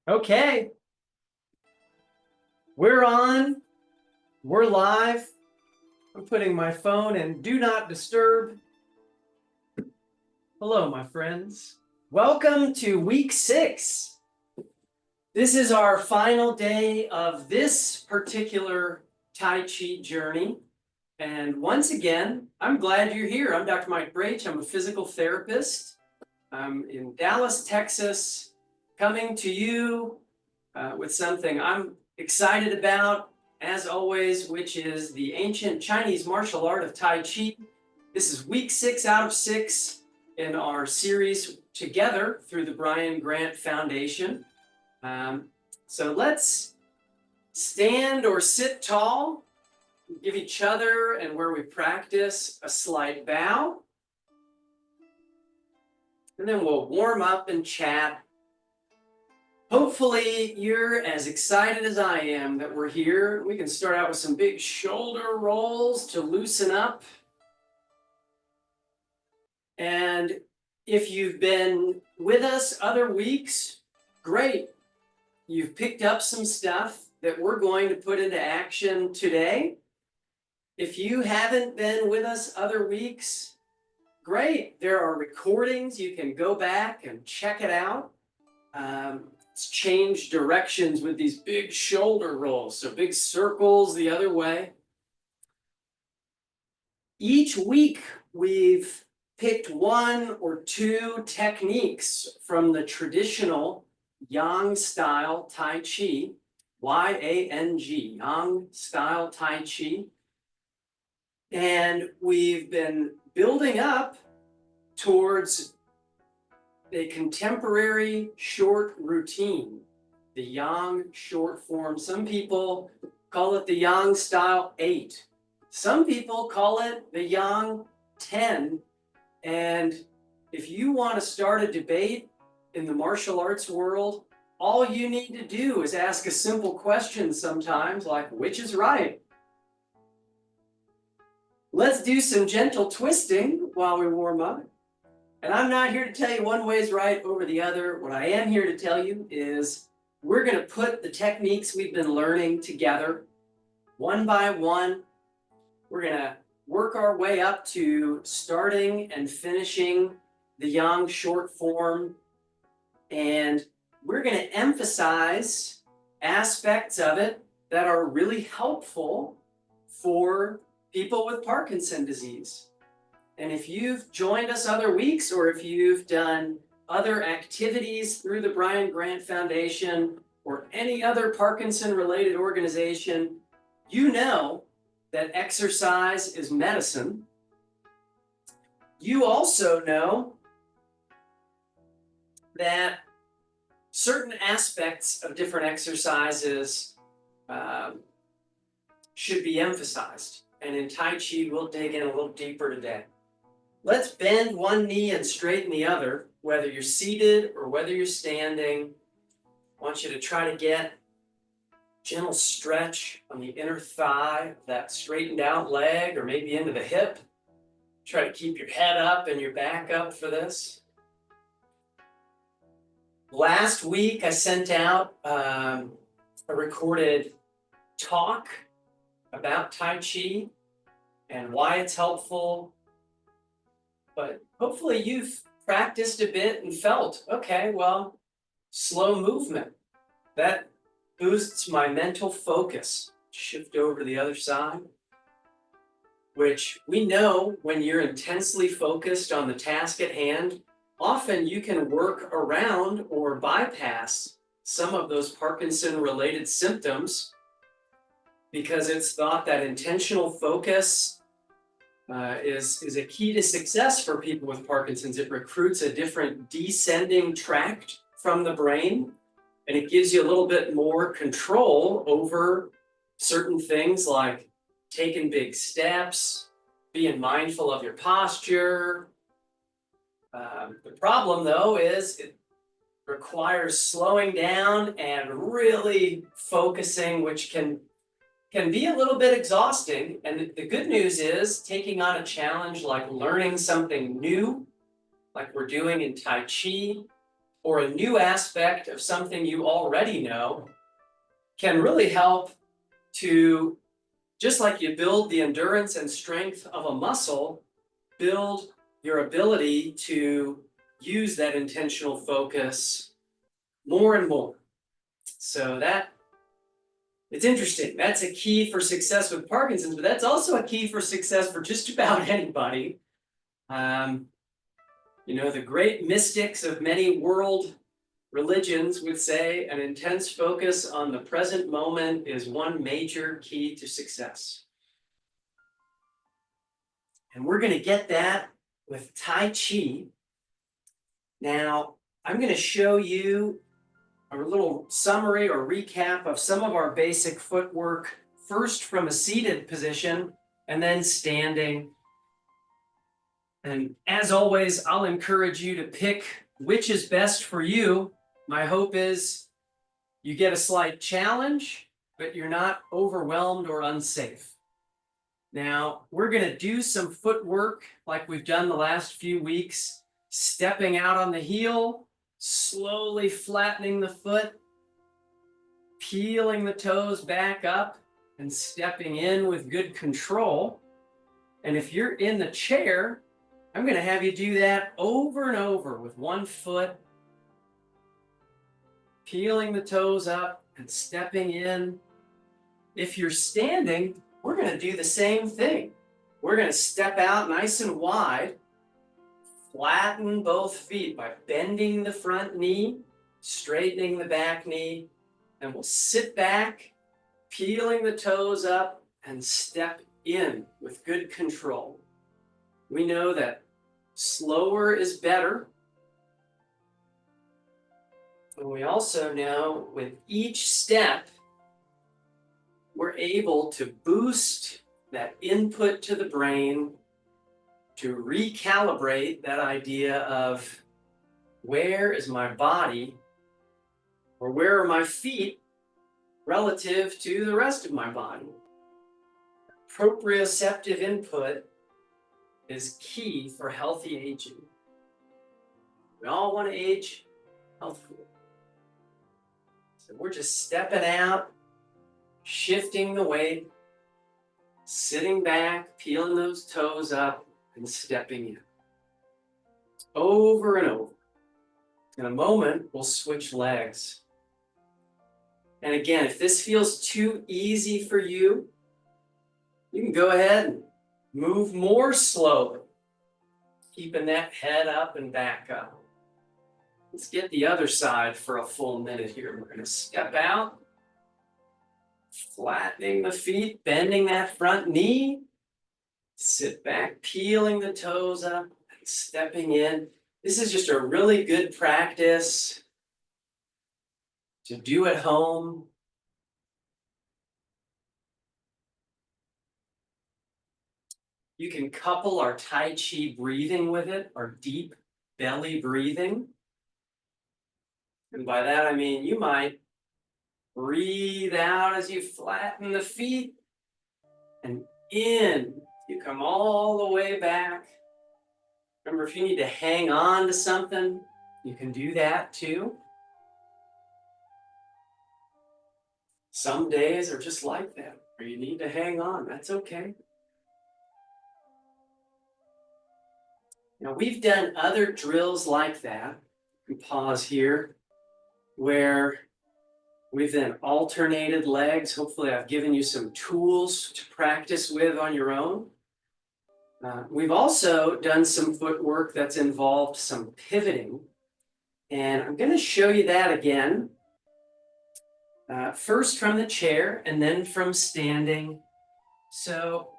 Okay, we're on, we're live. I'm putting my phone in do not disturb. Hello, my friends. Welcome to week 6. This is our final day of this particular Tai Chi journey. And once again, I'm glad you're here. I'm Dr. Mike Brach. I'm a physical therapist. I'm in Dallas, Texas, coming to you with something I'm excited about, as always, which is the ancient Chinese martial art of Tai Chi. This is week 6 out of 6 in our series together through the Brian Grant Foundation. So let's stand or sit tall, give each other and where we practice a slight bow. And then we'll warm up and chat. Hopefully you're as excited as I am that we're here. We can start out with some big shoulder rolls to loosen up. And if you've been with us other weeks, great. You've picked up some stuff that we're going to put into action today. If you haven't been with us other weeks, great. There are recordings. You can go back and check it out. It's changed directions with these big shoulder rolls, so big circles the other way. Each week, we've picked 1 or 2 techniques from the traditional Yang style Tai Chi, Y-A-N-G, Yang style Tai Chi. And we've been building up towards a contemporary short routine, the Yang short form. Some people call it the Yang style 8. Some people call it the Yang 10. And if you want to start a debate in the martial arts world, all you need to do is ask a simple question sometimes, like, which is right? Let's do some gentle twisting while we warm up. And I'm not here to tell you one way is right over the other. What I am here to tell you is we're going to put the techniques we've been learning together one by one. We're going to work our way up to starting and finishing the Yang short form. And we're going to emphasize aspects of it that are really helpful for people with Parkinson's disease. And if you've joined us other weeks, or if you've done other activities through the Brian Grant Foundation or any other Parkinson-related organization, you know that exercise is medicine. You also know that certain aspects of different exercises should be emphasized. And in Tai Chi, we'll dig in a little deeper today. Let's bend one knee and straighten the other, whether you're seated or whether you're standing. I want you to try to get gentle stretch on the inner thigh, that straightened out leg, or maybe into the hip. Try to keep your head up and your back up for this. Last week, I sent out a recorded talk about Tai Chi and why it's helpful. But hopefully you've practiced a bit and felt, okay, well, slow movement. That boosts my mental focus. Shift over to the other side, which we know when you're intensely focused on the task at hand, often you can work around or bypass some of those Parkinson-related symptoms because it's thought that intentional focus is a key to success for people with Parkinson's. It recruits a different descending tract from the brain, and it gives you a little bit more control over certain things like taking big steps, being mindful of your posture. The problem, though, is it requires slowing down and really focusing, which can be a little bit exhausting. And the good news is taking on a challenge like learning something new, like we're doing in Tai Chi, or a new aspect of something you already know can really help to, just like you build the endurance and strength of a muscle, build your ability to use that intentional focus more and more. So it's interesting. That's a key for success with Parkinson's, but that's also a key for success for just about anybody. The great mystics of many world religions would say an intense focus on the present moment is one major key to success. And we're going to get that with Tai Chi. Now, I'm going to show you a little summary or recap of some of our basic footwork, first from a seated position and then standing. And as always, I'll encourage you to pick which is best for you. My hope is you get a slight challenge, but you're not overwhelmed or unsafe. Now, we're going to do some footwork like we've done the last few weeks, stepping out on the heel, slowly flattening the foot, peeling the toes back up, and stepping in with good control. And if you're in the chair, I'm going to have you do that over and over with one foot, peeling the toes up and stepping in. If you're standing, we're going to do the same thing. We're going to step out nice and wide, flatten both feet by bending the front knee, straightening the back knee, and we'll sit back, peeling the toes up, and step in with good control. We know that slower is better. And we also know with each step, we're able to boost that input to the brain to recalibrate that idea of where is my body or where are my feet relative to the rest of my body. Proprioceptive input is key for healthy aging. We all want to age healthfully. So we're just stepping out, shifting the weight, sitting back, peeling those toes up, and stepping in. Over and over. In a moment, we'll switch legs. And again, if this feels too easy for you, you can go ahead and move more slowly, keeping that head up and back up. Let's get the other side for a full minute here. We're going to step out, flattening the feet, bending that front knee, sit back, peeling the toes up, and stepping in. This is just a really good practice to do at home. You can couple our Tai Chi breathing with it, our deep belly breathing. And by that, I mean you might breathe out as you flatten the feet, and in, you come all the way back. Remember, if you need to hang on to something, you can do that too. Some days are just like that, where you need to hang on. That's okay. Now, we've done other drills like that. You can pause here, where we've then alternated legs. Hopefully, I've given you some tools to practice with on your own. We've also done some footwork that's involved some pivoting. And I'm going to show you that again. First from the chair and then from standing. So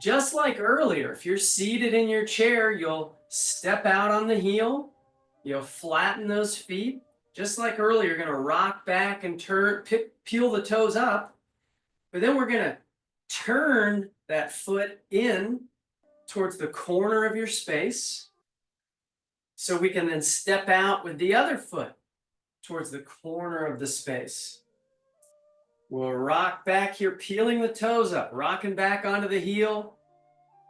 just like earlier, if you're seated in your chair, you'll step out on the heel. You'll flatten those feet. Just like earlier, you're going to rock back and turn, peel the toes up. But then we're going to turn that foot in towards the corner of your space. So we can then step out with the other foot towards the corner of the space. We'll rock back here, peeling the toes up, rocking back onto the heel.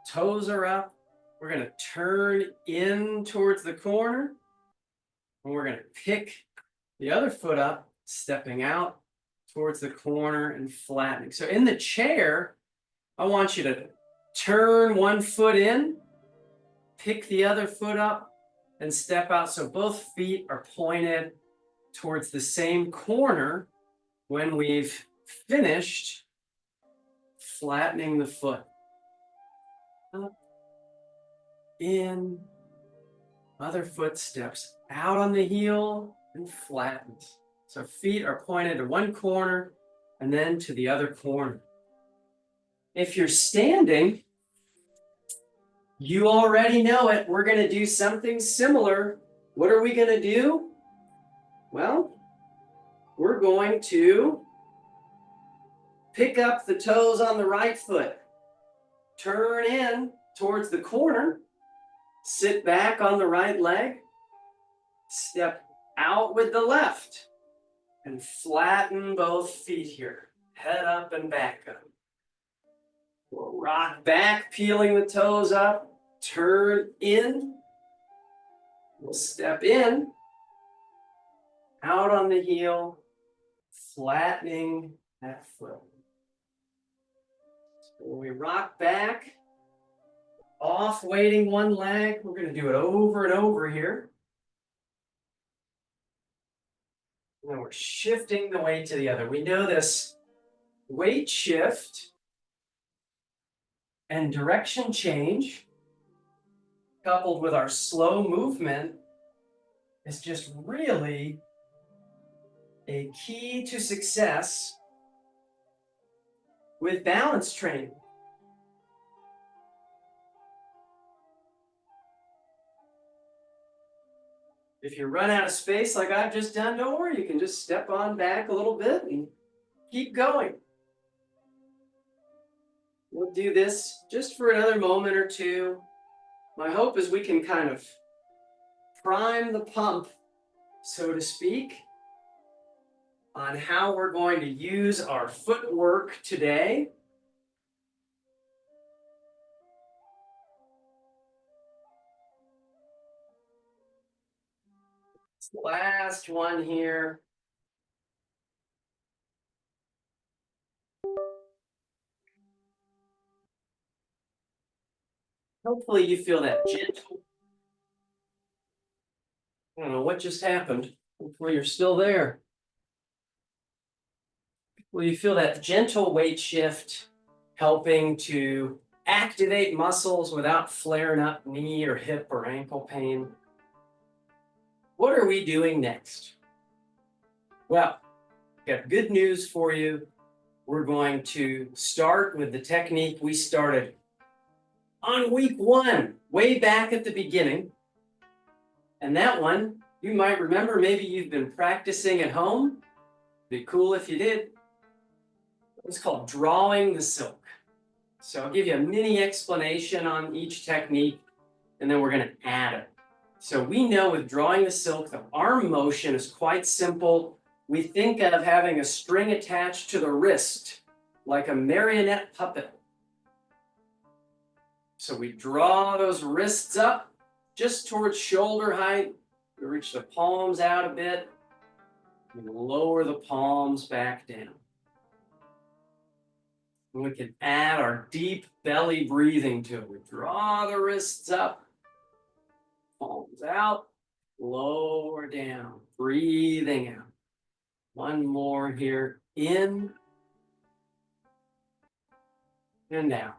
Toes are up. We're going to turn in towards the corner. And we're going to pick the other foot up, stepping out towards the corner and flattening. So in the chair, I want you to turn one foot in, pick the other foot up, and step out. So both feet are pointed towards the same corner when we've finished flattening the foot. Up, in, other foot steps out on the heel and flattens. So feet are pointed to one corner and then to the other corner. If you're standing, you already know it. We're going to do something similar. What are we going to do? Well, we're going to pick up the toes on the right foot, turn in towards the corner, sit back on the right leg, step out with the left, and flatten both feet here. Head up and back up. We'll rock back, peeling the toes up, turn in. We'll step in, out on the heel, flattening that foot. So when we rock back, off weighting one leg, we're going to do it over and over here. And then we're shifting the weight to the other. We know this weight shift and direction change, coupled with our slow movement, is just really a key to success with balance training. If you run out of space like I've just done, don't worry, you can just step on back a little bit and keep going. We'll do this just for another moment or two. My hope is we can kind of prime the pump, so to speak, on how we're going to use our footwork today. It's the last one here. Hopefully you feel that gentle. I don't know what just happened. Hopefully you're still there. Will you feel that gentle weight shift helping to activate muscles without flaring up knee or hip or ankle pain? What are we doing next? Well, I've got good news for you. We're going to start with the technique we started on week 1, way back at the beginning. And that one, you might remember, maybe you've been practicing at home. Be cool if you did. It's called drawing the silk. So I'll give you a mini explanation on each technique, and then we're going to add it. So we know with drawing the silk, the arm motion is quite simple. We think of having a string attached to the wrist, like a marionette puppet. So we draw those wrists up just towards shoulder height. We reach the palms out a bit. We lower the palms back down. And we can add our deep belly breathing to it. We draw the wrists up, palms out, lower down, breathing out. One more here, in and out.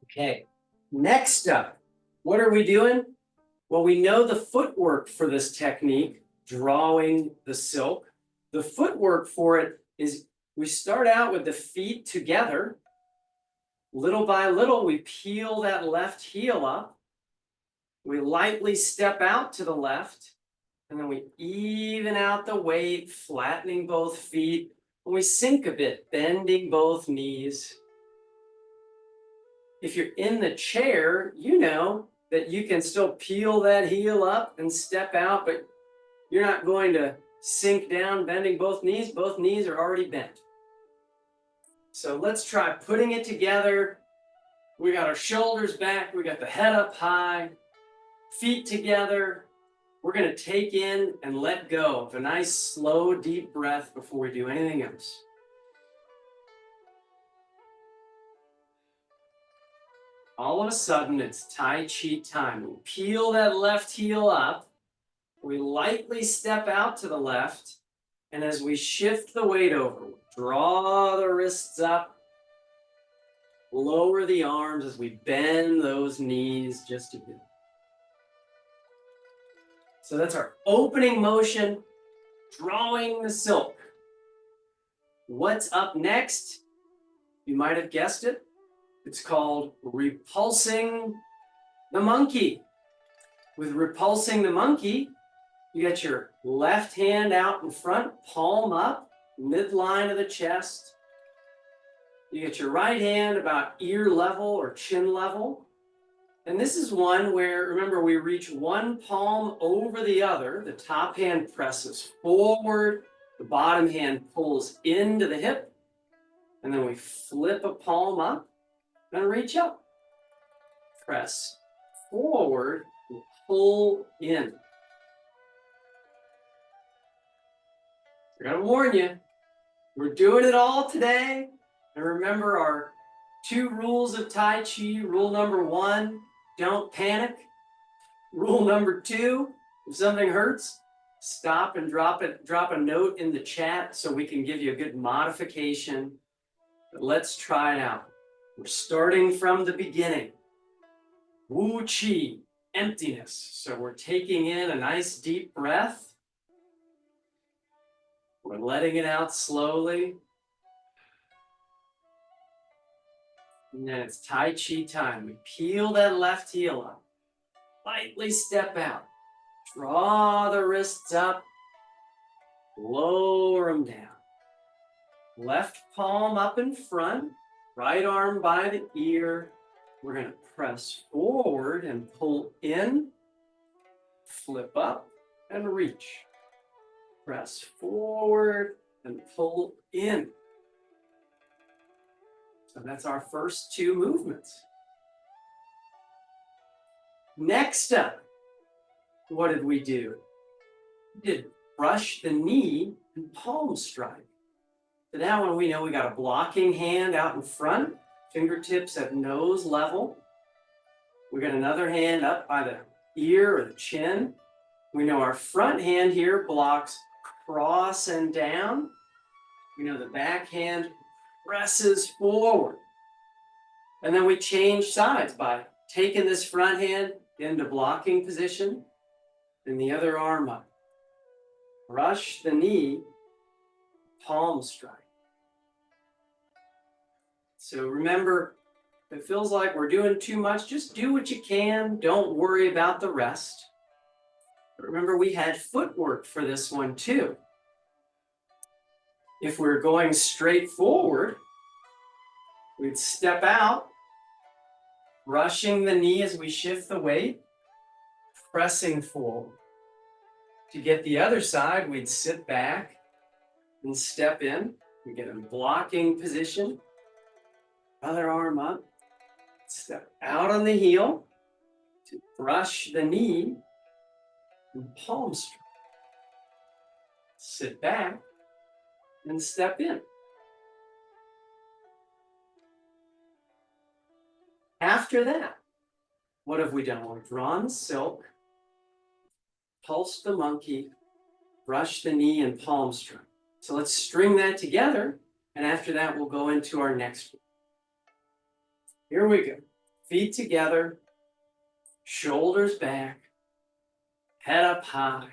Okay, next up, what are we doing? Well, we know the footwork for this technique, drawing the silk. The footwork for it is we start out with the feet together. Little by little, we peel that left heel up. We lightly step out to the left, and then we even out the weight, flattening both feet. And we sink a bit, bending both knees. If you're in the chair, you know that you can still peel that heel up and step out, but you're not going to sink down, bending both knees. Both knees are already bent. So let's try putting it together We got our shoulders back. We got the head up high, feet together. We're going to take in and let go of a nice, slow, deep breath before we do anything else. All of a sudden, it's Tai Chi time. We peel that left heel up. We lightly step out to the left. And as we shift the weight over, draw the wrists up, lower the arms as we bend those knees just a bit. So that's our opening motion, drawing the silk. What's up next? You might have guessed it. It's called repulsing the monkey. With repulsing the monkey, you got your left hand out in front, palm up, midline of the chest. You get your right hand about ear level or chin level. And this is one where, remember, we reach one palm over the other. The top hand presses forward. The bottom hand pulls into the hip. And then we flip a palm up and reach up. Press forward and pull in. I gotta warn you, we're doing it all today. And remember our 2 rules of Tai Chi. Rule number 1, don't panic. Rule number 2, if something hurts, stop and drop a note in the chat so we can give you a good modification. But let's try it out. We're starting from the beginning. Wu Qi, emptiness. So we're taking in a nice deep breath. We're letting it out slowly. And then it's Tai Chi time. We peel that left heel up. Lightly step out. Draw the wrists up. Lower them down. Left palm up in front. Right arm by the ear. We're going to press forward and pull in. Flip up and reach. Press forward and pull in. So that's our first 2 movements. Next up, what did we do? We did brush the knee and palm strike. So that one we know we got a blocking hand out in front, fingertips at nose level. We got another hand up by the ear or the chin. We know our front hand here blocks cross and down. We know the back hand presses forward. And then we change sides by taking this front hand into blocking position and the other arm up. Brush the knee, palm strike. So remember, if it feels like we're doing too much, just do what you can. Don't worry about the rest. But remember, we had footwork for this one too. If we're going straight forward, we'd step out, brushing the knee as we shift the weight, pressing forward. To get the other side, we'd sit back and step in. We get a blocking position. Other arm up. Step out on the heel to brush the knee and palm strike. Sit back and step in. After that, what have we done? We've drawn the silk, pulsed the monkey, brushed the knee, and palm strike. So let's string that together, and after that, we'll go into our next one. Here we go. Feet together, shoulders back, head up high.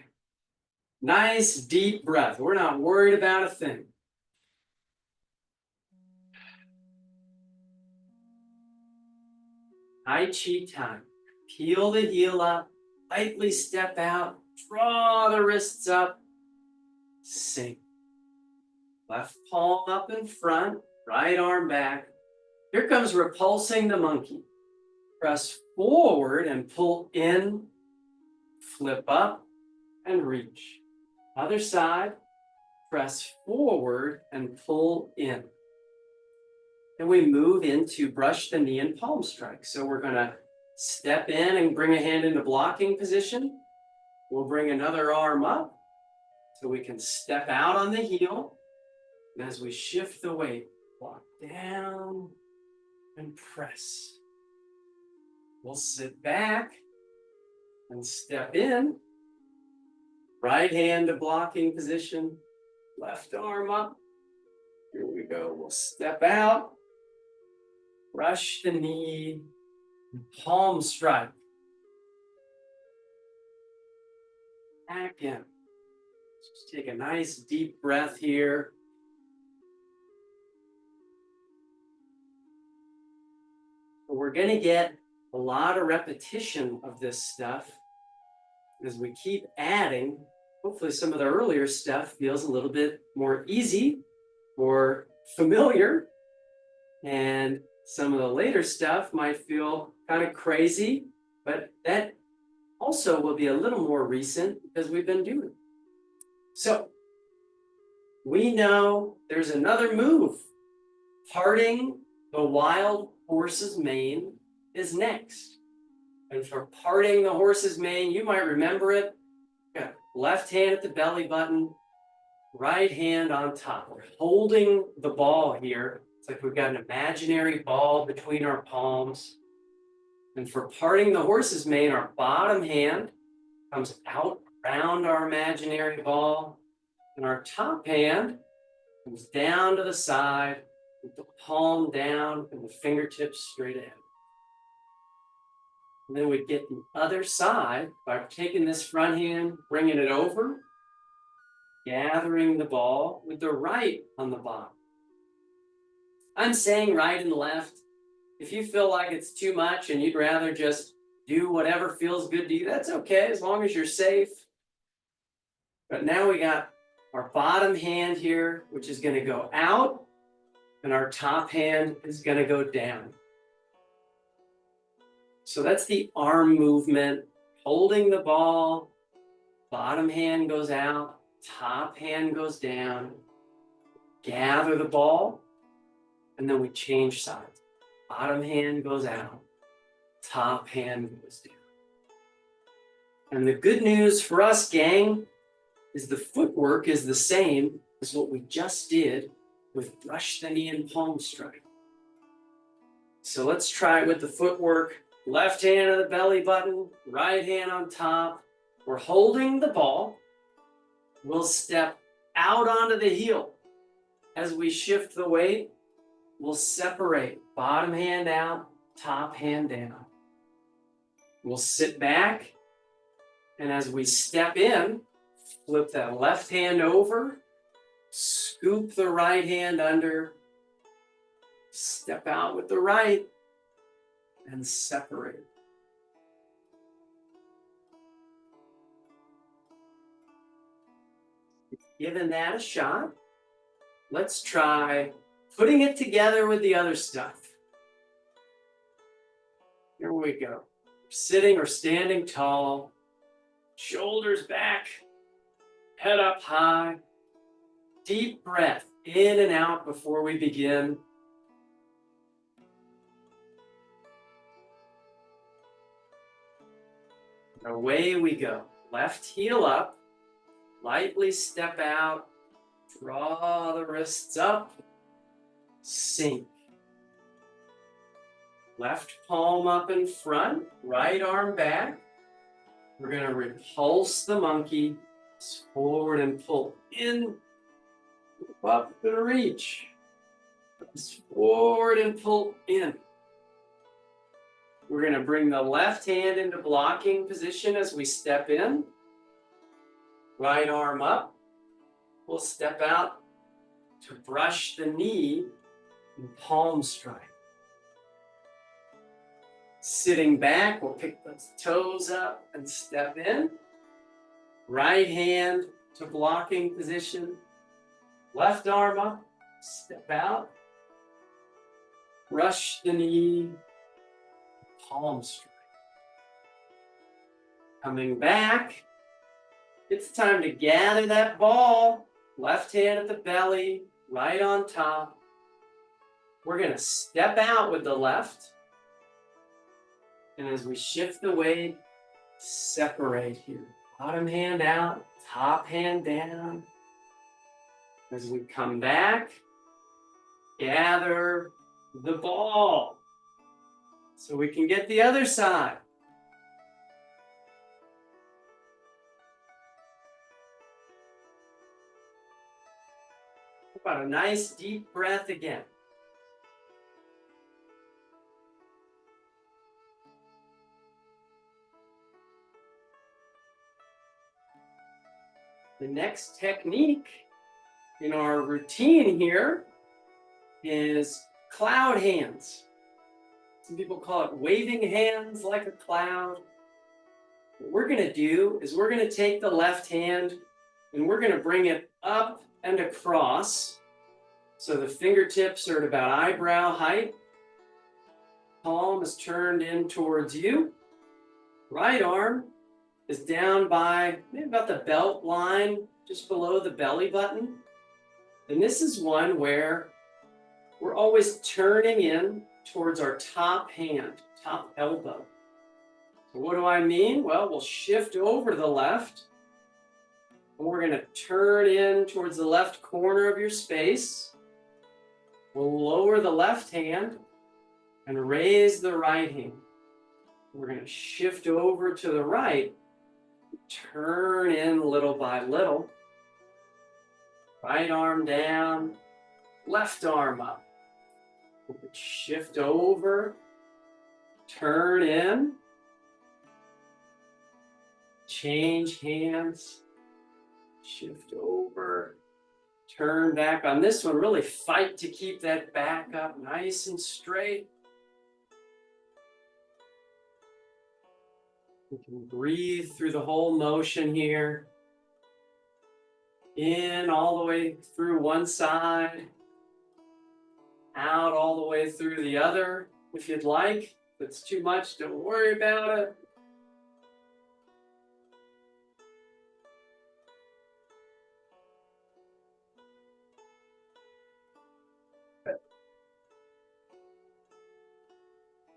Nice deep breath. We're not worried about a thing. Tai Chi time. Peel the heel up, lightly step out, draw the wrists up, sink. Left palm up in front, right arm back. Here comes repulsing the monkey. Press forward and pull in, flip up and reach. Other side, press forward and pull in. and we move into brush the knee and palm strike. So we're gonna step in and bring a hand into blocking position. We'll bring another arm up so we can step out on the heel. And as we shift the weight, walk down and press. We'll sit back and step in. Right hand to blocking position, left arm up. Here we go. We'll step out, brush the knee, palm strike. Back in. Just take a nice deep breath here. We're going to get a lot of repetition of this stuff as we keep adding. Hopefully some of the earlier stuff feels a little bit more easy or familiar, and some of the later stuff might feel kind of crazy, but that also will be a little more recent because we've been doing it. So we know there's another move. Parting the wild horse's mane is next. And for parting the horse's mane, you might remember it. Left hand at the belly button, right hand on top. We're holding the ball here. It's like we've got an imaginary ball between our palms. And for parting the horse's mane, our bottom hand comes out around our imaginary ball, and our top hand comes down to the side with the palm down and the fingertips straight ahead. And then we get the other side by taking this front hand, bringing it over, gathering the ball with the right on the bottom. I'm saying right and left. If you feel like it's too much and you'd rather just do whatever feels good to you, that's okay, as long as you're safe. But now we got our bottom hand here, which is going to go out, and our top hand is going to go down. So that's the arm movement, holding the ball, bottom hand goes out, top hand goes down, gather the ball, and then we change sides. Bottom hand goes out, top hand goes down. And the good news for us, gang, is the footwork is the same as what we just did with brush the knee and palm strike. So let's try it with the footwork. Left hand on the belly button, right hand on top. We're holding the ball. We'll step out onto the heel. As we shift the weight, we'll separate. Bottom hand out, top hand down. We'll sit back, and as we step in, flip that left hand over, scoop the right hand under, step out with the right, and separate. Giving that a shot, let's try putting it together with the other stuff. Here we go. Sitting or standing tall, shoulders back, head up high. Deep breath in and out before we begin. Away we go. Left heel up. Lightly step out. Draw the wrists up. Sink. Left palm up in front. Right arm back. We're going to repulse the monkey. Forward and pull in. Up and reach. Forward and pull in. We're going to bring the left hand into blocking position as we step in. Right arm up. We'll step out to brush the knee and palm strike. Sitting back, we'll pick the toes up and step in. Right hand to blocking position. Left arm up, step out. Brush the knee, palm strike. Coming back, it's time to gather that ball. Left hand at the belly, right on top. we're going to step out with the left. And as we shift the weight, separate here. Bottom hand out, top hand down. As we come back, gather the ball so we can get the other side. About a nice deep breath again. The next technique in our routine here is cloud hands. Some people call it waving hands like a cloud. What we're going to do is we're going to take the left hand and we're going to bring it up and across. So the fingertips are at about eyebrow height. Palm is turned in towards you. Right arm is down by maybe about the belt line, just below the belly button. And this is one where we're always turning in towards our top hand, top elbow. So what do I mean? Well, we'll shift over to the left. And we're going to turn in towards the left corner of your space. We'll lower the left hand and raise the right hand. We're going to shift over to the right, turn in little by little. Right arm down, left arm up. Shift over, turn in, change hands, shift over, turn back. On this one, really fight to keep that back up nice and straight. You can breathe through the whole motion here. In all the way through one side. Out all the way through the other, if you'd like. If it's too much, don't worry about it.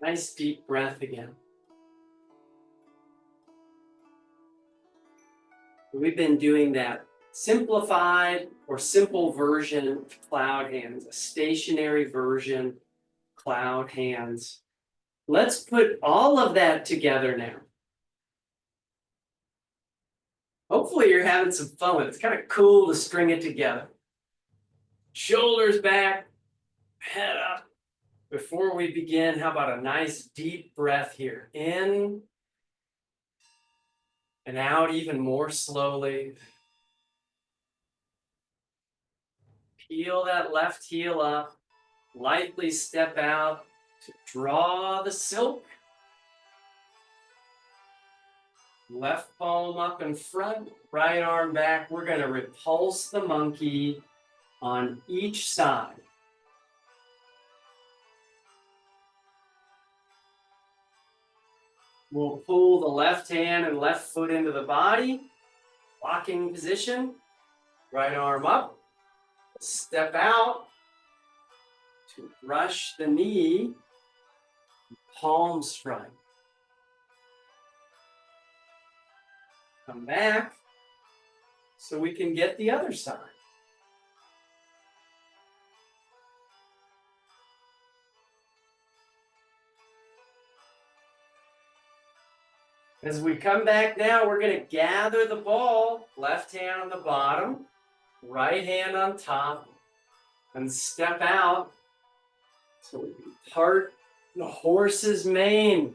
Nice deep breath again. We've been doing that simplified or simple version of cloud hands, a stationary version, cloud hands. Let's put all of that together now. Hopefully you're having some fun with it. It's kind of cool to string it together. Shoulders back, head up. Before we begin, how about a nice deep breath here? In and out even more slowly. Peel that left heel up. Lightly step out to draw the silk. Left palm up in front, right arm back. We're going to repulse the monkey on each side. We'll pull the left hand and left foot into the body. Locking position. Right arm up. Step out to brush the knee. Palm strike. Come back so we can get the other side. As we come back now, we're going to gather the ball, left hand on the bottom, right hand on top, and step out so we can part the horse's mane.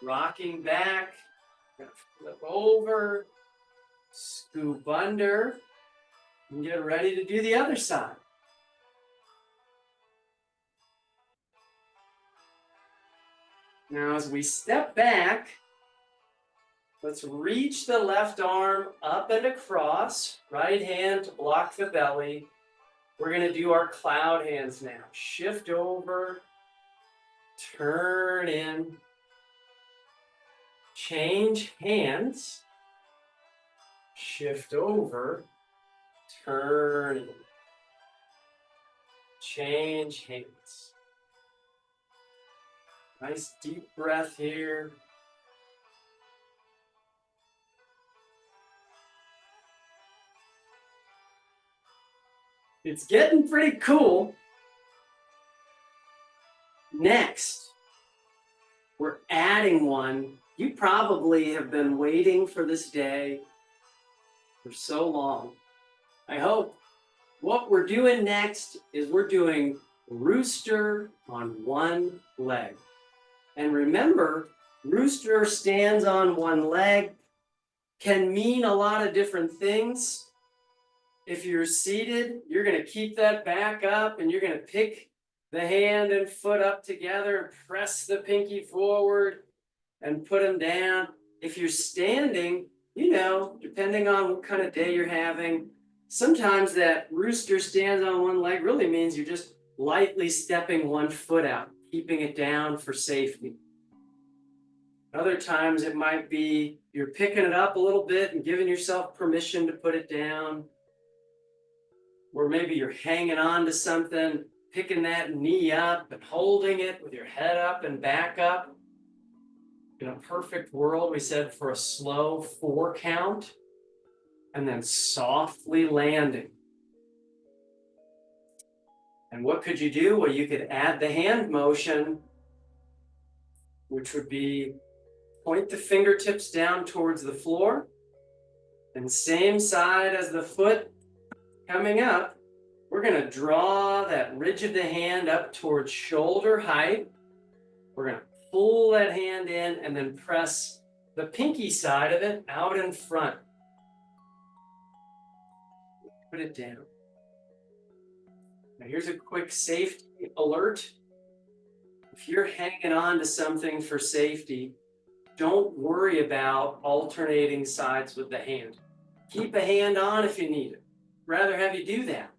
Rocking back, gonna flip over, scoop under, and get ready to do the other side. Now as we step back, let's reach the left arm up and across, right hand to block the belly. We're going to do our cloud hands now. Shift over, turn in, change hands, shift over, turn in. change hands. Nice deep breath here. It's getting pretty cool. Next, we're adding one. You probably have been waiting for this day for so long. I hope. What we're doing next is we're doing rooster on one leg. And remember, rooster stands on one leg can mean a lot of different things. If you're seated, you're going to keep that back up and you're going to pick the hand and foot up together and press the pinky forward and put them down. If you're standing, depending on what kind of day you're having, sometimes that rooster stands on one leg really means you're just lightly stepping one foot out, keeping it down for safety. Other times it might be you're picking it up a little bit and giving yourself permission to put it down. Or maybe you're hanging on to something, picking that knee up and holding it with your head up and back up. In a perfect world, we said for a slow 4 count and then softly landing. And what could you do? Well, you could add the hand motion, which would be point the fingertips down towards the floor and same side as the foot coming up, we're going to draw that ridge of the hand up towards shoulder height. We're going to pull that hand in and then press the pinky side of it out in front. Put it down. Now here's a quick safety alert. If you're hanging on to something for safety, don't worry about alternating sides with the hand. Keep a hand on if you need it. Rather have you do that.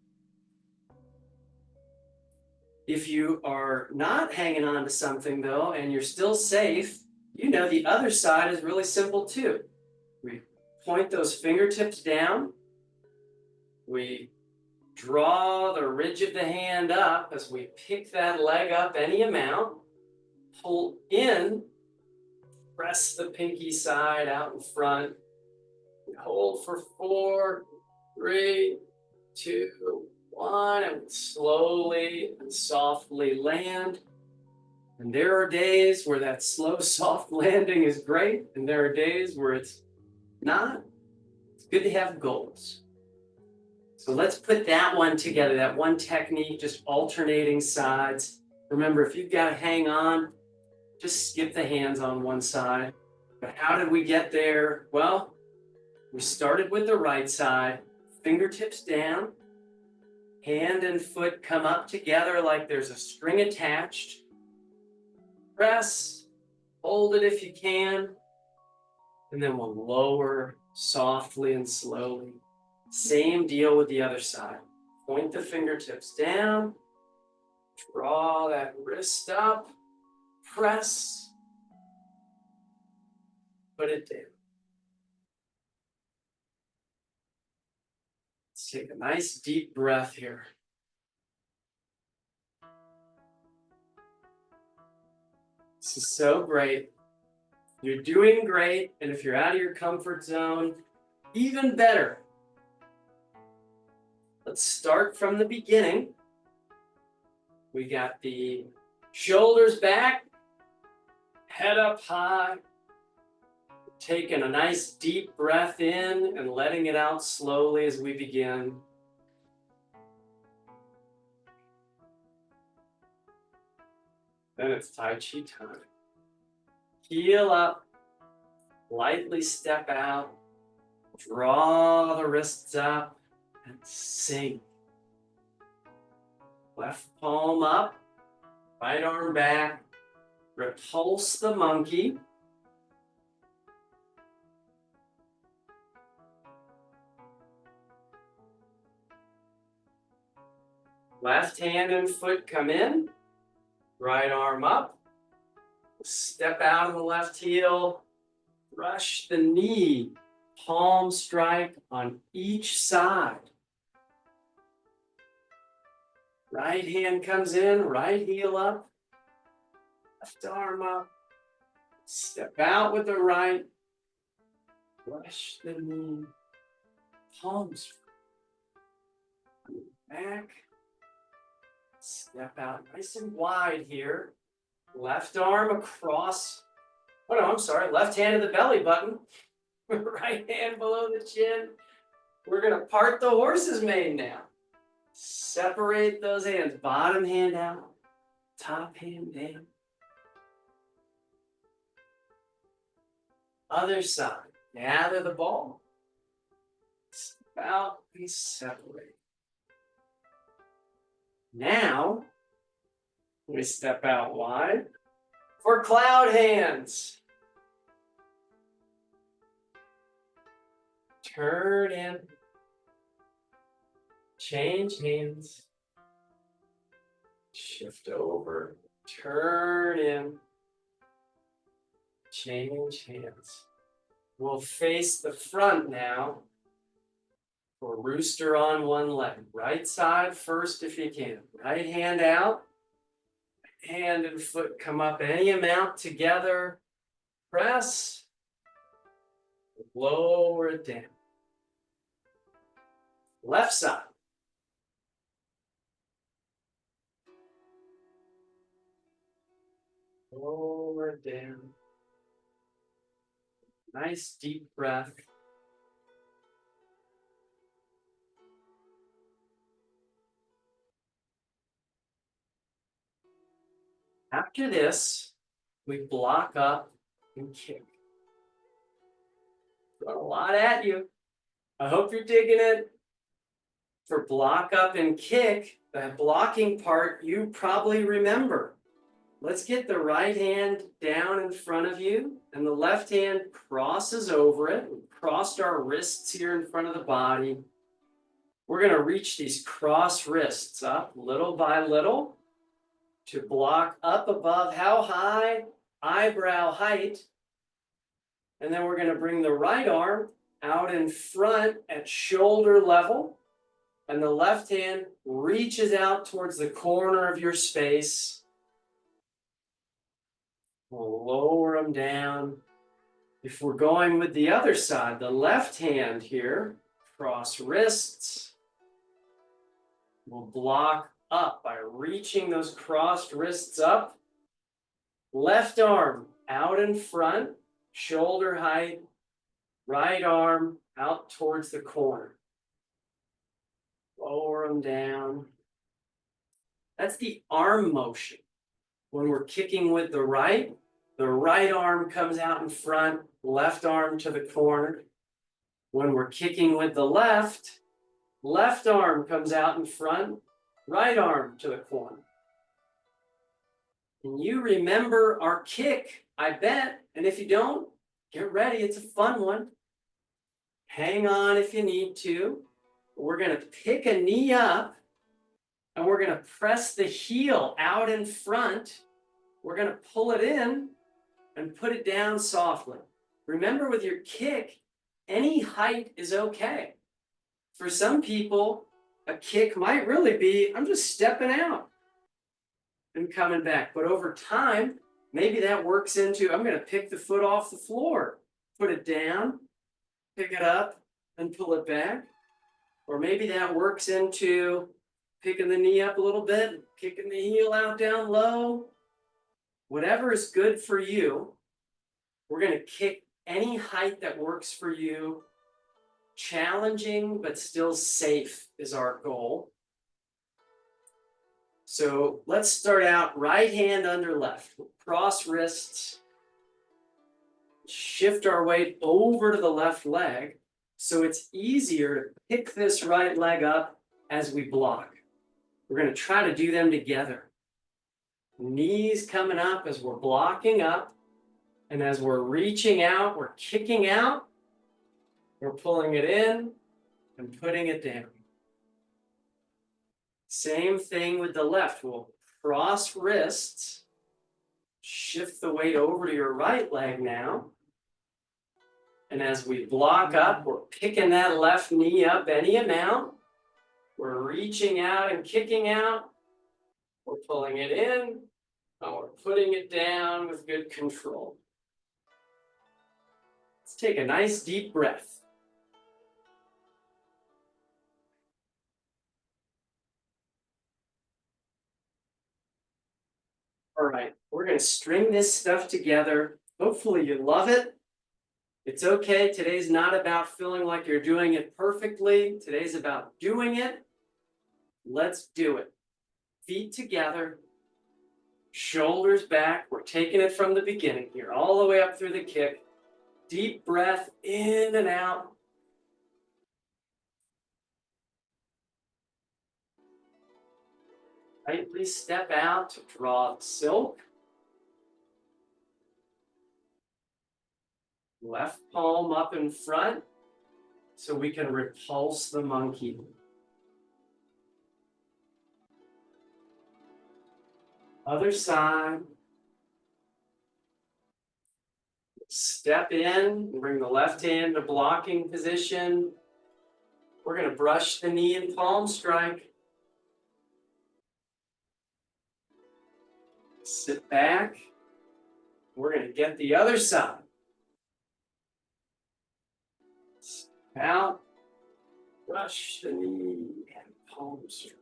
If you are not hanging on to something though, and you're still safe, the other side is really simple too. We point those fingertips down. We draw the ridge of the hand up as we pick that leg up any amount. Pull in, press the pinky side out in front. Hold for 4, 3, 2, 1, and slowly and softly land. And there are days where that slow, soft landing is great, and there are days where it's not. It's good to have goals. So let's put that one together, that one technique, just alternating sides. Remember, if you've got to hang on, just skip the hands on one side. But how did we get there? Well, we started with the right side, fingertips down, hand and foot come up together like there's a string attached. Press, hold it if you can, and then we'll lower softly and slowly. Same deal with the other side. Point the fingertips down, draw that wrist up, press, put it down. Let's take a nice deep breath here. This is so great. You're doing great, and if you're out of your comfort zone, even better. Let's start from the beginning. We got the shoulders back, head up high, taking a nice deep breath in and letting it out slowly as we begin. Then it's Tai Chi time. Heel up, lightly step out, draw the wrists up, and sink. Left palm up, right arm back, repulse the monkey. Left hand and foot come in, right arm up, step out of the left heel, brush the knee, palm strike on each side. Right hand comes in, right heel up, left arm up. Step out with the right. Brush the knee. Palms back. Step out nice and wide here. Left arm across. Oh no, I'm sorry. Left hand to the belly button. Right hand below the chin. We're going to part the horse's mane now. Separate those hands. Bottom hand out. Top hand down. Other side. Gather the ball. Step out and separate. Now, we step out wide for cloud hands. Turn in. Change hands. Shift over. Turn in. Change hands. We'll face the front now for rooster on one leg. Right side first if you can. Right hand out. Hand and foot come up any amount together. Press. Lower it down. Left side. Lower it down. Nice deep breath. After this, we block up and kick. Got a lot at you. I hope you're digging it. For block up and kick, that blocking part you probably remember. Let's get the right hand down in front of you and the left hand crosses over it. We crossed our wrists here in front of the body. We're going to reach these cross wrists up little by little to block up above how high? Eyebrow height. And then we're going to bring the right arm out in front at shoulder level. And the left hand reaches out towards the corner of your space. We'll lower them down. If we're going with the other side, the left hand here, cross wrists. We'll block up by reaching those crossed wrists up. Left arm out in front, shoulder height. Right arm out towards the corner. Lower them down. That's the arm motion. When we're kicking with the right arm comes out in front, left arm to the corner. When we're kicking with the left arm comes out in front, right arm to the corner. And you remember our kick, I bet. And if you don't, get ready. It's a fun one. Hang on if you need to. We're going to pick a knee up and we're going to press the heel out in front. We're going to pull it in and put it down softly. Remember with your kick, any height is okay. For some people, a kick might really be, I'm just stepping out and coming back. But over time, maybe that works into, I'm going to pick the foot off the floor, put it down, pick it up, and pull it back. Or maybe that works into picking the knee up a little bit, kicking the heel out down low. Whatever is good for you, we're going to kick any height that works for you. Challenging, but still safe is our goal. So let's start out right hand under left. Cross wrists. Shift our weight over to the left leg so it's easier to pick this right leg up as we block. We're going to try to do them together. Knees coming up as we're blocking up. And as we're reaching out, we're kicking out. We're pulling it in and putting it down. Same thing with the left. We'll cross wrists. Shift the weight over to your right leg now. And as we block up, we're picking that left knee up any amount. We're reaching out and kicking out. We're pulling it in, and we're putting it down with good control. Let's take a nice deep breath. All right, we're going to string this stuff together. Hopefully you love it. It's okay. Today's not about feeling like you're doing it perfectly. Today's about doing it. Let's do it. Feet together, shoulders back. We're taking it from the beginning here, all the way up through the kick. Deep breath in and out. Lightly step out to draw silk. Left palm up in front so we can repulse the monkey. Other side. Step in, bring the left hand to blocking position. We're going to brush the knee and palm strike. Sit back. We're going to get the other side. Step out, brush the knee and palm strike.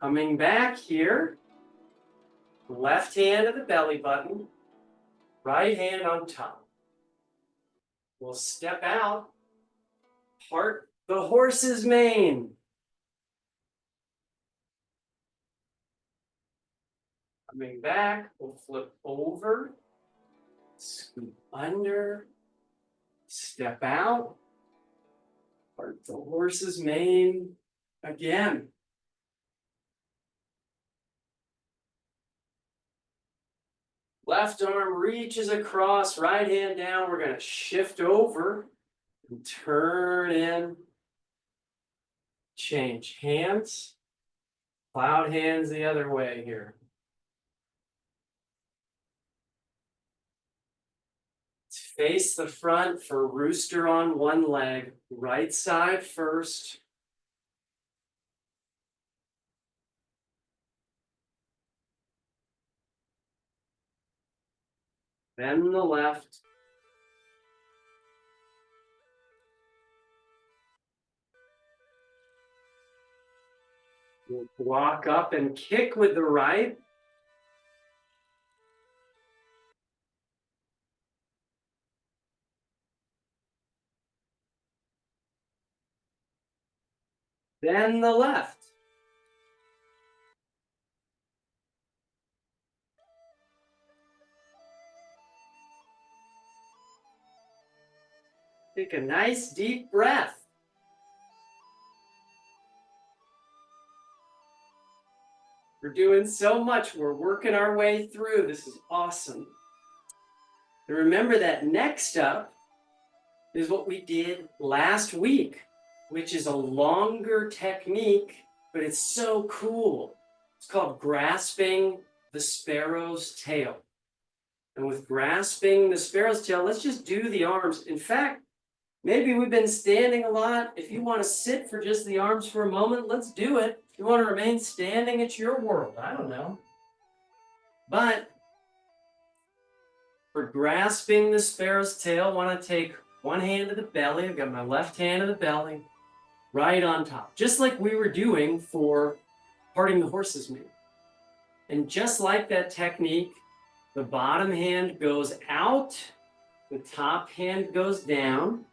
Coming back here, left hand to the belly button, right hand on top. We'll step out, part the horse's mane. Coming back, we'll flip over, scoop under, step out, part the horse's mane again. Left arm reaches across, right hand down. We're going to shift over and turn in. Change hands. Cloud hands the other way here. Face the front for rooster on one leg. Right side first. Then the left. We'll walk up and kick with the right. Then the left. Take a nice deep breath. We're doing so much. We're working our way through. This is awesome. And remember that next up is what we did last week, which is a longer technique, but it's so cool. It's called grasping the sparrow's tail. And with grasping the sparrow's tail, let's just do the arms. In fact, maybe we've been standing a lot. If you want to sit for just the arms for a moment, let's do it. If you want to remain standing, it's your world. I don't know. But for grasping the sparrow's tail, I want to take one hand to the belly. I've got my left hand to the belly, right on top, just like we were doing for parting the horse's mane. And just like that technique, the bottom hand goes out, the top hand goes down.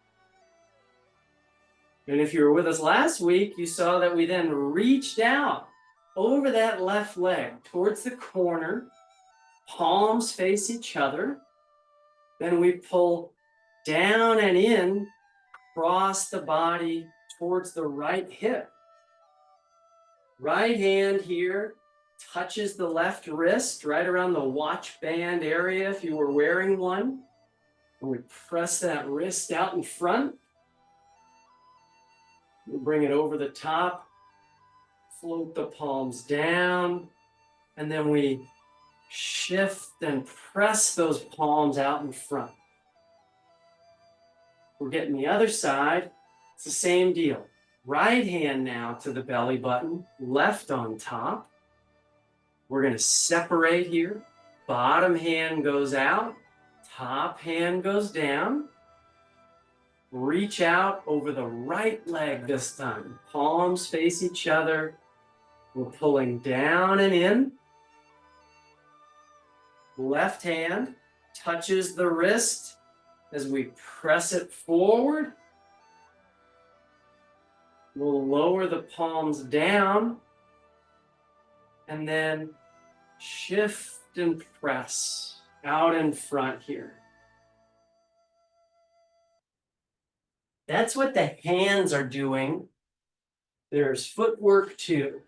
And if you were with us last week, you saw that we then reached out over that left leg towards the corner, palms face each other. Then we pull down and in, cross the body towards the right hip. Right hand here touches the left wrist, right around the watch band area if you were wearing one. And we press that wrist out in front. We bring it over the top, float the palms down, and then we shift and press those palms out in front. We're getting the other side. It's the same deal. Right hand now to the belly button, left on top. We're going to separate here. Bottom hand goes out, top hand goes down. Reach out over the right leg this time. Palms face each other. We're pulling down and in. Left hand touches the wrist as we press it forward. We'll lower the palms down and then shift and press out in front here. That's what the hands are doing. There's footwork too.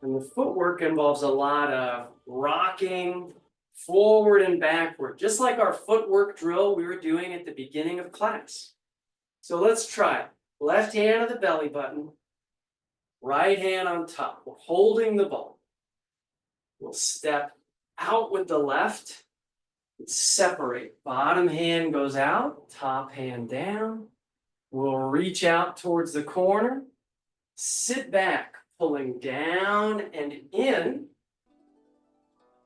And the footwork involves a lot of rocking forward and backward, just like our footwork drill we were doing at the beginning of class. So let's try it. Left hand on the belly button, right hand on top. We're holding the ball. We'll step out with the left, separate. Bottom hand goes out, top hand down. We'll reach out towards the corner, sit back, pulling down and in.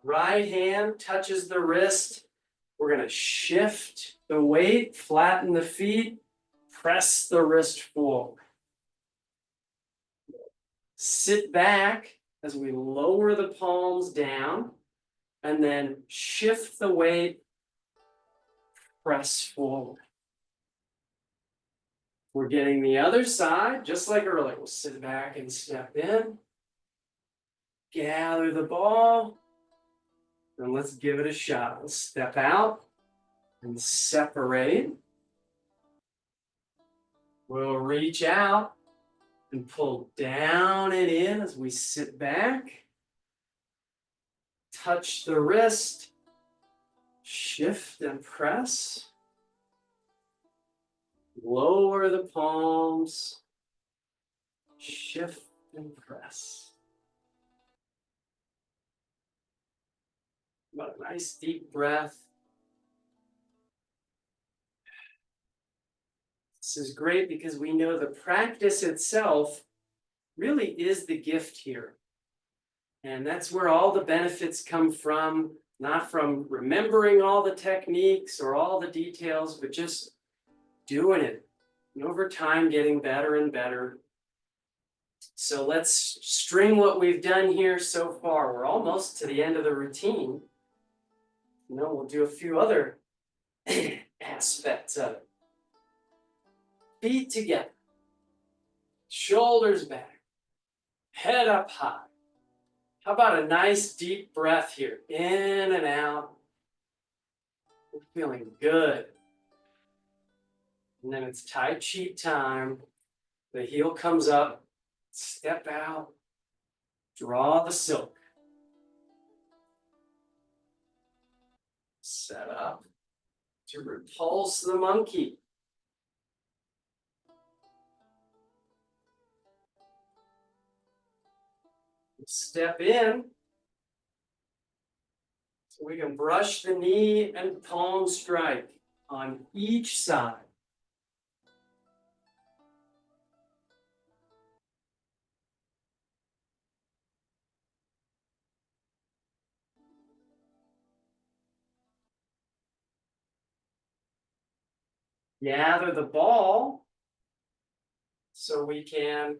Right hand touches the wrist. We're going to shift the weight, flatten the feet, press the wrist forward. Sit back as we lower the palms down and then shift the weight, press forward. We're getting the other side, just like earlier. We'll sit back and step in. Gather the ball. And let's give it a shot. We'll step out and separate. We'll reach out and pull down and in as we sit back. Touch the wrist. Shift and press. Lower the palms. Shift and press. What a nice deep breath. This is great because we know the practice itself really is the gift here. And that's where all the benefits come from, not from remembering all the techniques or all the details, but just doing it. And over time, getting better and better. So let's string what we've done here so far. We're almost to the end of the routine. We'll do a few other aspects of it. Feet together, shoulders back, head up high. How about a nice deep breath here, in and out. We're feeling good. And then it's Tai Chi time. The heel comes up, step out, draw the silk. Set up to repulse the monkey. Step in so we can brush the knee and palm strike on each side. Gather the ball so we can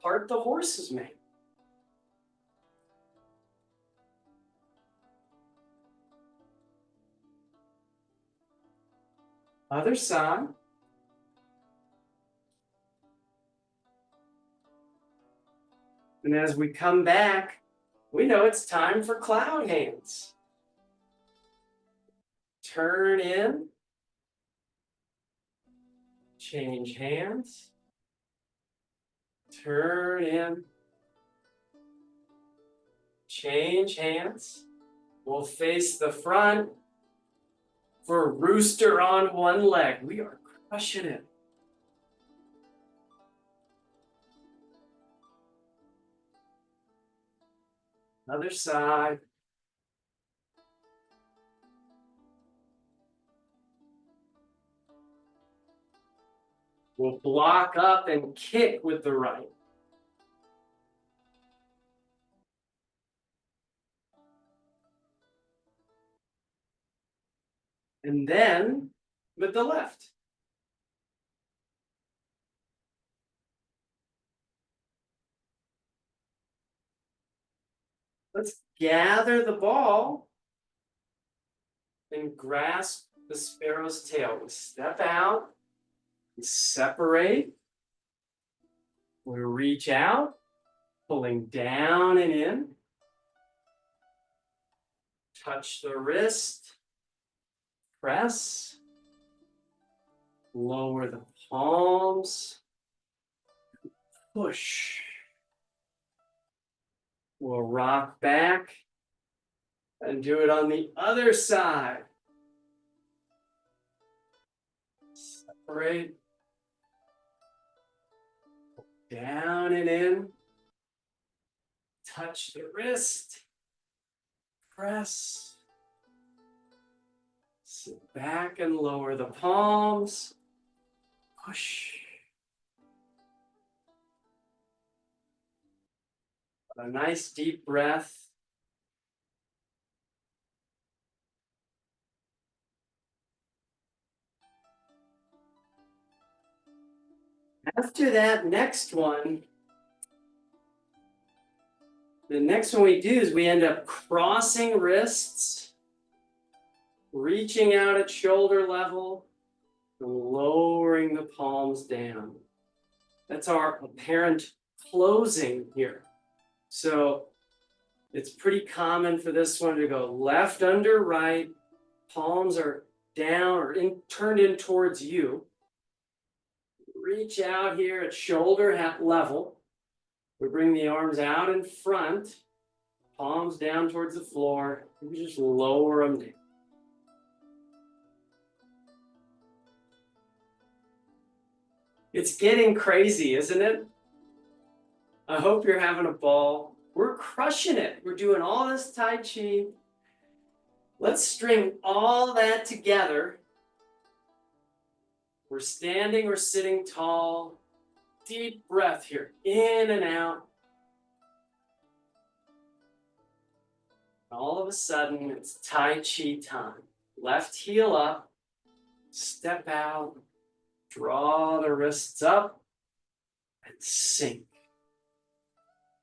part the horse's mane. Other side. And as we come back, we know it's time for cloud hands. Turn in. Change hands. Turn in. Change hands. We'll face the front for rooster on one leg. We are crushing it. Other side. We'll block up and kick with the right. And then with the left. Let's gather the ball and grasp the sparrow's tail. We step out, we separate, we reach out, pulling down and in. Touch the wrist, press, lower the palms, push. We'll rock back and do it on the other side. Separate, down and in. Touch the wrist, press. Sit back and lower the palms, push. A nice deep breath. After that next one, the next one we do is we end up crossing wrists, reaching out at shoulder level, and lowering the palms down. That's our apparent closing here. So it's pretty common for this one to go left under right, palms are down or turned in towards you. Reach out here at shoulder level. We bring the arms out in front, palms down towards the floor. We just lower them down. It's getting crazy, isn't it? I hope you're having a ball. We're crushing it. We're doing all this Tai Chi. Let's string all that together. We're standing or sitting tall. Deep breath here, in and out. All of a sudden, it's Tai Chi time. Left heel up, step out, draw the wrists up, and sink.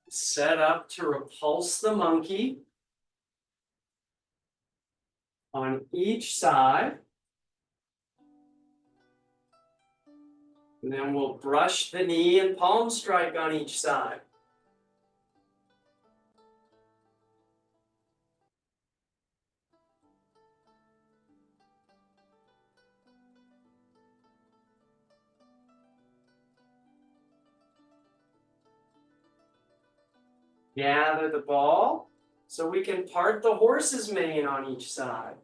Set up to repulse the monkey on each side. And then we'll brush the knee and palm strike on each side. Gather the ball so we can part the horse's mane on each side.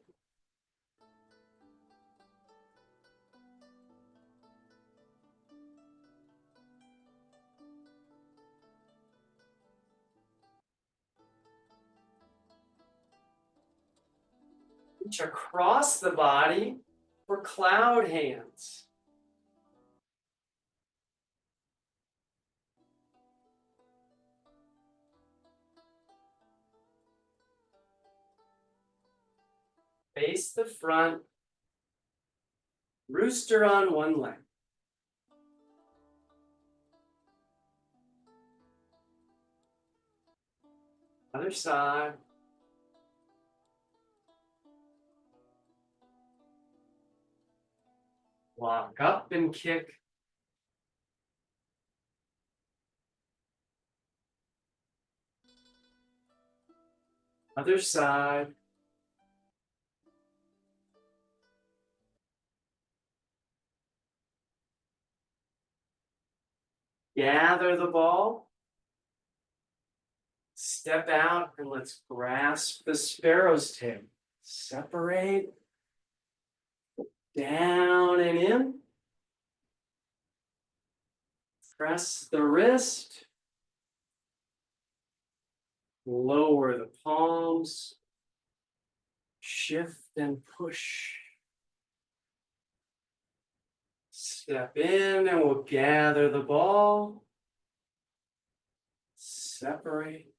Reach across the body for cloud hands. Face the front, rooster on one leg. Other side. Walk up and kick. Other side. Gather the ball. Step out and let's grasp the sparrow's tail. Separate. Down and in. Press the wrist. Lower the palms. Shift and push. Step in and we'll gather the ball. Separate.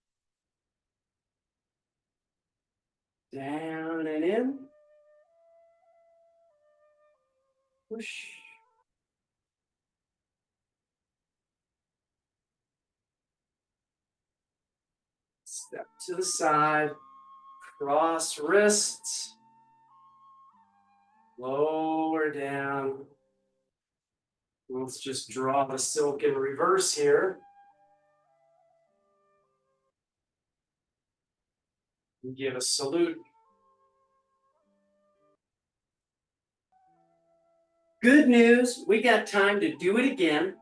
Down and in. Push. Step to the side. Cross wrists. Lower down. Let's just draw the silk in reverse here. And give a salute. Good news, we got time to do it again.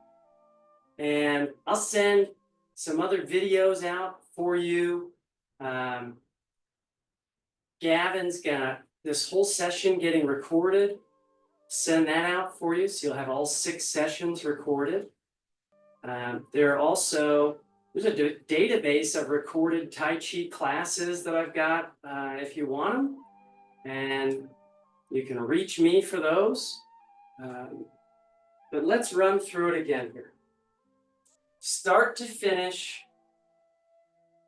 And I'll send some other videos out for you. Gavin's got this whole session getting recorded. Send that out for you, so you'll have all 6 sessions recorded. There's a database of recorded Tai Chi classes that I've got if you want them. And you can reach me for those. But let's run through it again here. Start to finish,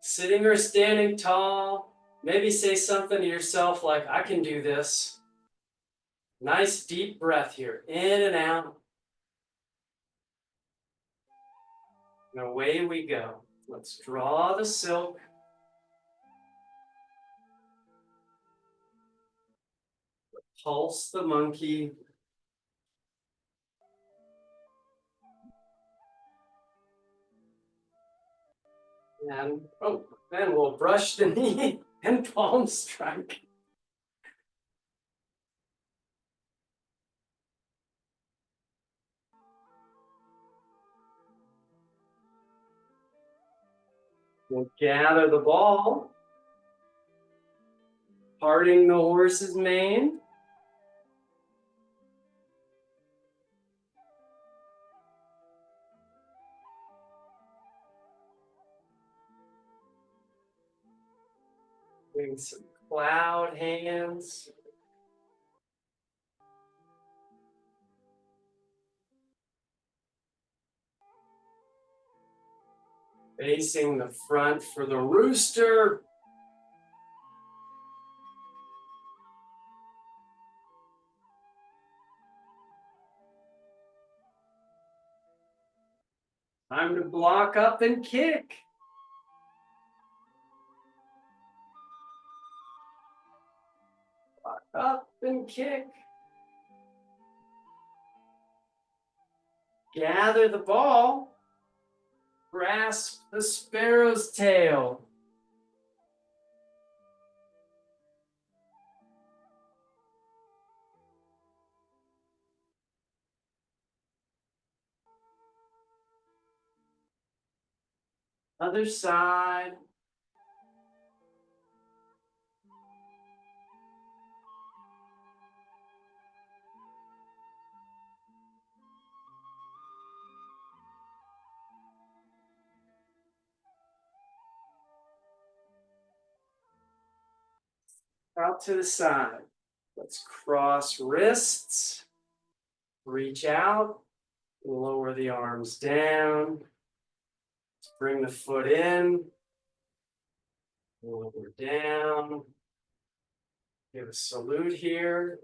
sitting or standing tall. Maybe say something to yourself like, I can do this. Nice deep breath here, in and out. And away we go. Let's draw the silk. Pulse the monkey. And then we'll brush the knee and palm strike. We'll gather the ball, parting the horse's mane. Doing some cloud hands. Facing the front for the rooster. Time to block up and kick. Block up and kick. Gather the ball. Grasp the sparrow's tail. Other side. Out to the side. Let's cross wrists. Reach out. Lower the arms down. Let's bring the foot in. Lower down. Give a salute here.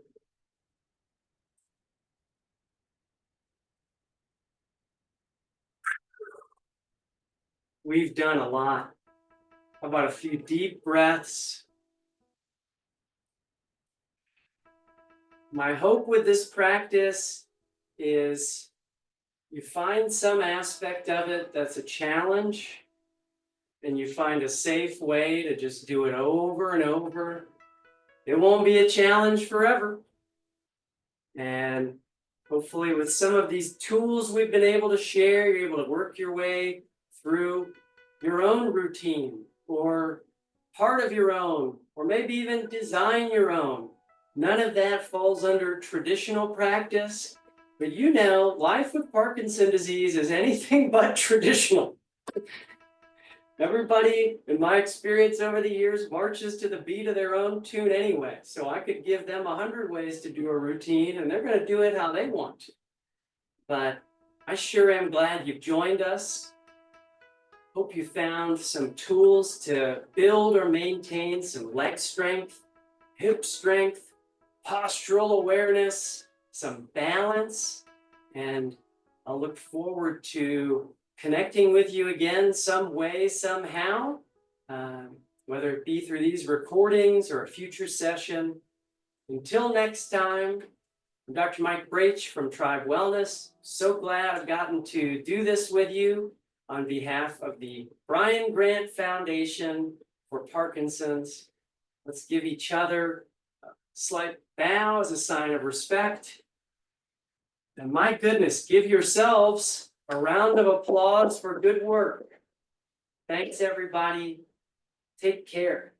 We've done a lot. How about a few deep breaths? My hope with this practice is you find some aspect of it that's a challenge, and you find a safe way to just do it over and over. It won't be a challenge forever. And hopefully with some of these tools we've been able to share, you're able to work your way through your own routine or part of your own, or maybe even design your own. None of that falls under traditional practice, but life with Parkinson's disease is anything but traditional. Everybody, in my experience over the years, marches to the beat of their own tune anyway. So I could give them 100 ways to do a routine, and they're going to do it how they want to. but I sure am glad you've joined us. Hope you found some tools to build or maintain some leg strength, hip strength, postural awareness, some balance, and I'll look forward to connecting with you again some way, somehow, whether it be through these recordings or a future session. Until next time, I'm Dr. Mike Brach from Tribe Wellness. So glad I've gotten to do this with you on behalf of the Brian Grant Foundation for Parkinson's. Let's give each other a slight bow as a sign of respect. And my goodness, give yourselves a round of applause for good work. Thanks, everybody. Take care.